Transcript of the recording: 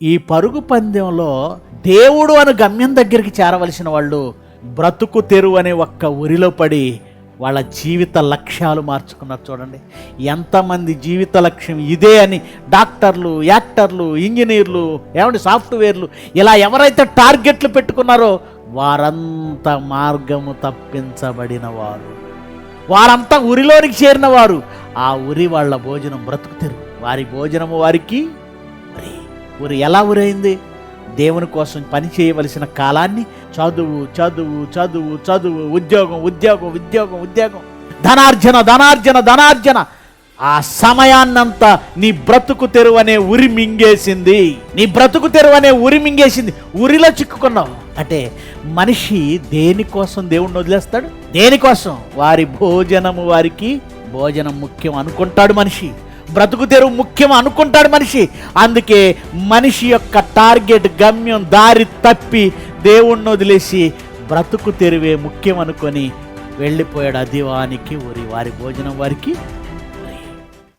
ఈ పరుగు పందెంలో దేవుడు అను గమ్యం దగ్గరికి చేరవలసిన వాళ్ళు బ్రతుకు తెరువు అనే ఒక్క ఉరిలో పడి వాళ్ళ జీవిత లక్ష్యాలు మార్చుకున్నారు. చూడండి, ఎంతమంది జీవిత లక్ష్యం ఇదే అని డాక్టర్లు, యాక్టర్లు, ఇంజనీర్లు, సాఫ్ట్వేర్లు, ఇలా ఎవరైతే టార్గెట్లు పెట్టుకున్నారో వారంతా మార్గము తప్పించబడిన వారు, వారంతా ఉరిలోనికి చేరిన వారు. ఆ ఉరి వాళ్ళ భోజనం బ్రతుకు తెరువు, వారి భోజనము వారికి ఉరి. ఎలా ఉరైంది? దేవుని కోసం పని చేయవలసిన కాలాన్ని చదువు చదువు చదువు చదువు, ఉద్యోగం ఉద్యోగం ఉద్యోగం ఉద్యోగం, ధనార్జన ధనార్జన ధనార్జన, ఆ సమయాన్నంతా నీ బ్రతుకు తెరువు అనే ఉరి మింగేసింది. నీ బ్రతుకు తెరువు అనే ఉరి మింగేసింది. ఉరిలో చిక్కుకున్నావు. అంటే మనిషి దేనికోసం దేవుణ్ణి వదిలేస్తాడు? దేనికోసం? వారి భోజనము వారికి భోజనం ముఖ్యం అనుకుంటాడు మనిషి. బ్రతుకు తెరువు ముఖ్యం అనుకుంటాడు మనిషి. అందుకే మనిషి యొక్క టార్గెట్, గమ్యం దారి తప్పి దేవుణ్ణి వదిలేసి బ్రతుకు తెరువే ముఖ్యం అనుకొని వెళ్ళిపోయాడు. అది వానికి ఉరి, వారి భోజనం వారికి